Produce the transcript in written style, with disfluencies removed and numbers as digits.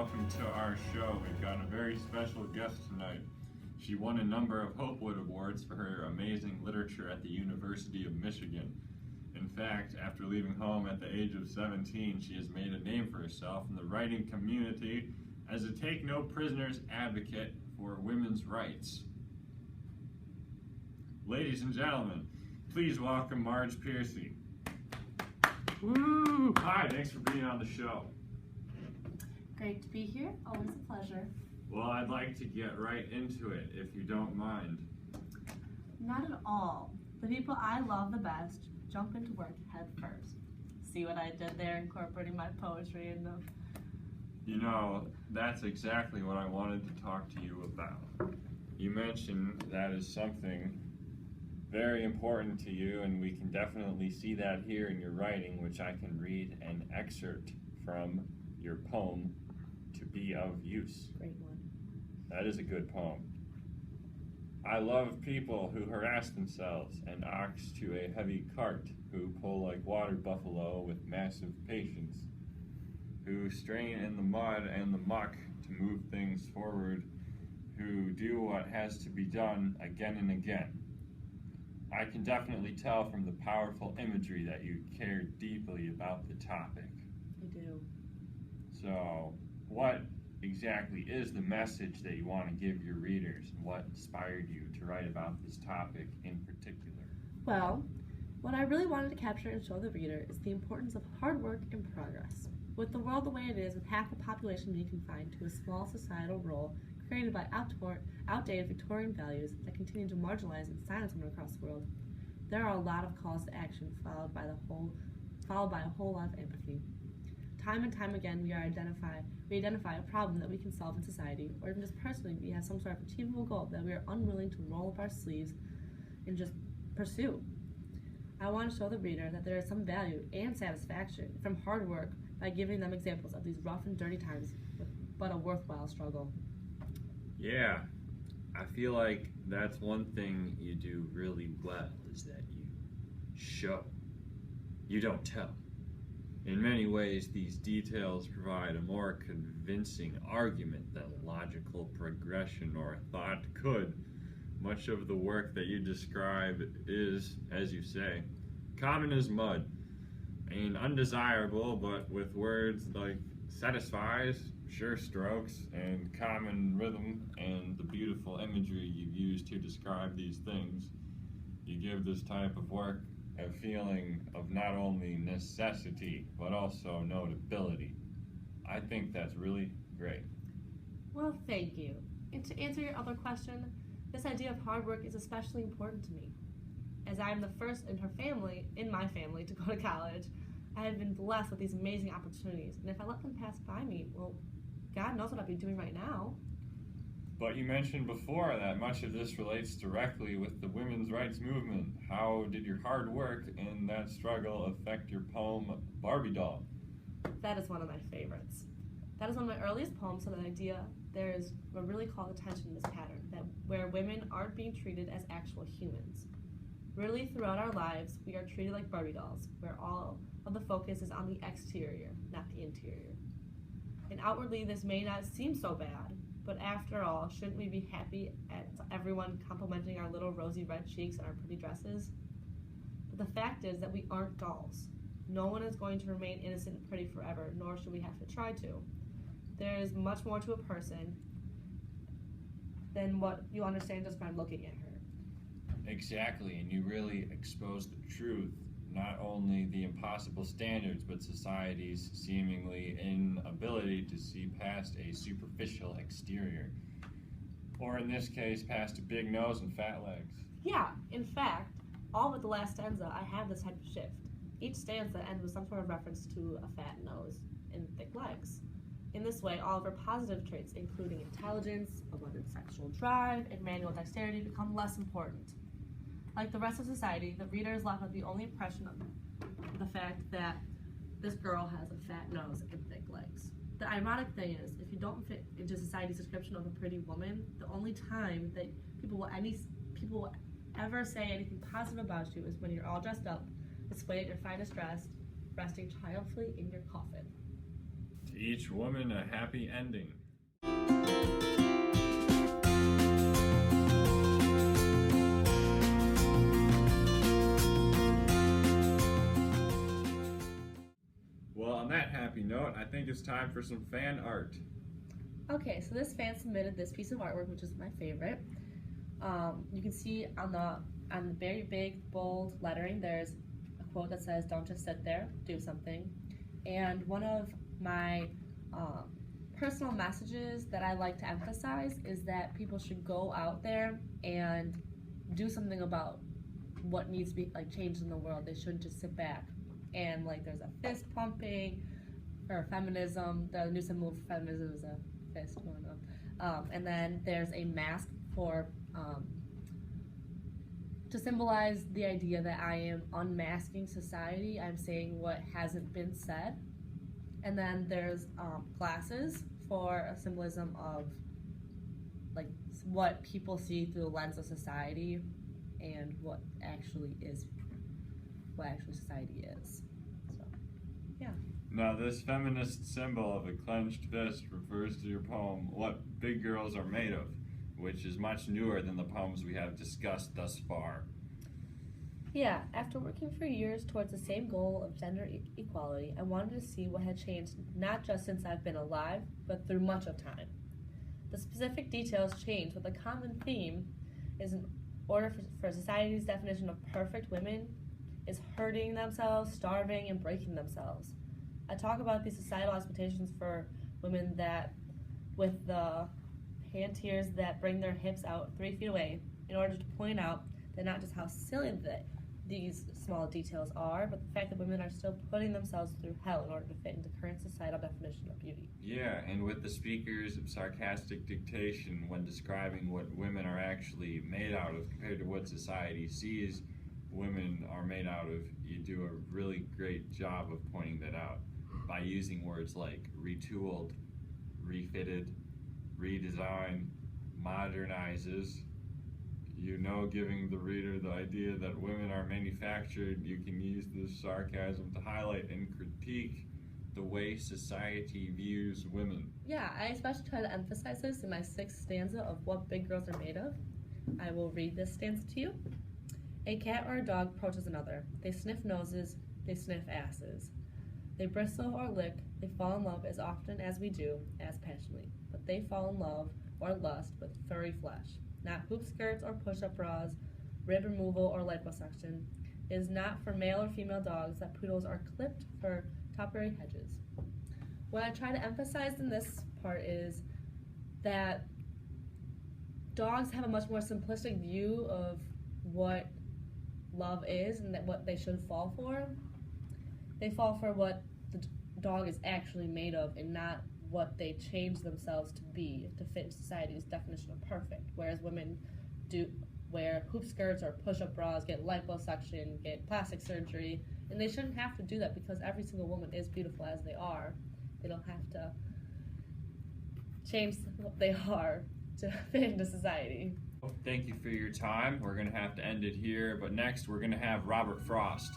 welcome to our show. We've got a very special guest tonight. She won a number of Hopewood Awards for her amazing literature at the University of Michigan. In fact, after leaving home at the age of 17, she has made a name for herself in the writing community as a take-no-prisoners advocate for women's rights. Ladies and gentlemen, please welcome Marge Piercy. Woo! Hi, thanks for being on the show. Great to be here, always a pleasure. Well, I'd like to get right into it, if you don't mind. Not at all. The people I love the best jump into work head first. See what I did there, incorporating my poetry in them? You know, that's exactly what I wanted to talk to you about. You mentioned that is something very important to you, and we can definitely see that here in your writing, which I can read an excerpt from your poem, To Be of Use. Great one. That is a good poem. I love people who harass themselves and ox to a heavy cart, who pull like water buffalo with massive patience, who strain in the mud and the muck to move things forward, who do what has to be done again and again. I can definitely tell from the powerful imagery that you care deeply about the topic. I do. So, what exactly is the message that you want to give your readers, and what inspired you to write about this topic in particular? Well, what I really wanted to capture and show the reader is the importance of hard work and progress. With the world the way it is, with half the population being confined to a small societal role created by outdated Victorian values that continue to marginalize and silence women across the world, there are a lot of calls to action followed by a whole lot of empathy. Time and time again, we identify a problem that we can solve in society, or even just personally, we have some sort of achievable goal that we are unwilling to roll up our sleeves and just pursue. I want to show the reader that there is some value and satisfaction from hard work by giving them examples of these rough and dirty times, but a worthwhile struggle. Yeah, I feel like that's one thing you do really well, is that you show. You don't tell. In many ways, these details provide a more convincing argument than logical progression or thought could. Much of the work that you describe is, as you say, common as mud and undesirable, but with words like satisfies, sure strokes, and common rhythm, and the beautiful imagery you use to describe these things, you give this type of work a feeling of not only necessity, but also notability. I think that's really great. Well, thank you. And to answer your other question, this idea of hard work is especially important to me. As I am the first in my family, to go to college, I have been blessed with these amazing opportunities, and if I let them pass by me, well, God knows what I'd be doing right now. But you mentioned before that much of this relates directly with the women's rights movement. How did your hard work in that struggle affect your poem, Barbie Doll? That is one of my favorites. That is one of my earliest poems, so the idea there is what really called attention to this pattern, that where women aren't being treated as actual humans. Really, throughout our lives, we are treated like Barbie dolls, where all of the focus is on the exterior, not the interior. And outwardly, this may not seem so bad, but after all, shouldn't we be happy at everyone complimenting our little rosy red cheeks and our pretty dresses? But the fact is that we aren't dolls. No one is going to remain innocent and pretty forever, nor should we have to try to. There is much more to a person than what you understand just by looking at her. Exactly, and you really expose the truth, not only the impossible standards, but society's seemingly inability to see past a superficial exterior. Or in this case, past a big nose and fat legs. Yeah, in fact, all but the last stanza, I have this type of shift. Each stanza ends with some sort of reference to a fat nose and thick legs. In this way, all of her positive traits, including intelligence, abundant sexual drive, and manual dexterity, become less important. Like the rest of society, the reader is left with the only impression of the fact that this girl has a fat nose and thick legs. The ironic thing is, if you don't fit into society's description of a pretty woman, the only time that people will ever say anything positive about you is when you're all dressed up, displayed at your finest dress, resting triumphantly in your coffin. each woman a happy ending. Well, on that happy note, I think it's time for some fan art. Okay, so this fan submitted this piece of artwork, which is my favorite. You can see on the very big, bold lettering, there's a quote that says, "Don't just sit there, do something." And one of my personal messages that I like to emphasize is that people should go out there and do something about what needs to be changed in the world. They shouldn't just sit back and there's a fist pumping or feminism. The new symbol for feminism is a fist going up, and then there's a mask for to symbolize the idea that I am unmasking society. I'm saying what hasn't been said. And then there's glasses for a symbolism of what people see through the lens of society and what actually society is. So, yeah. Now, this feminist symbol of a clenched fist refers to your poem, What Big Girls Are Made Of, which is much newer than the poems we have discussed thus far. Yeah, after working for years towards the same goal of gender equality, I wanted to see what had changed not just since I've been alive, but through much of time. The specific details change, but the common theme is in order for society's definition of perfect women is hurting themselves, starving, and breaking themselves. I talk about these societal expectations for women that, with the pantiers that bring their hips out 3 feet away, in order to point out that not just how silly these small details are, but the fact that women are still putting themselves through hell in order to fit into current societal definition of beauty. Yeah, and with the speaker's sarcastic dictation when describing what women are actually made out of compared to what society sees women are made out of, you do a really great job of pointing that out by using words like retooled, refitted, redesign, modernizes, giving the reader the idea that women are manufactured. You can use this sarcasm to highlight and critique the way society views women. Yeah, I especially try to emphasize this in my 6th stanza of What Big Girls Are Made Of. I will read this stanza to you. A cat or a dog approaches another. They sniff noses, they sniff asses. They bristle or lick, they fall in love as often as we do, as passionately. But they fall in love or lust with furry flesh. Not hoop skirts or push-up bras, rib removal or liposuction. It is not for male or female dogs that poodles are clipped for topiary hedges. What I try to emphasize in this part is that dogs have a much more simplistic view of what love is and that what they should fall for. They fall for what the dog is actually made of and not what they change themselves to be to fit society's definition of perfect, whereas women do wear hoop skirts or push-up bras, get liposuction, get plastic surgery, and they shouldn't have to do that because every single woman is beautiful as they are. They don't have to change what they are to fit into society. Thank you for your time. We're going to have to end it here, but next we're going to have Robert Frost.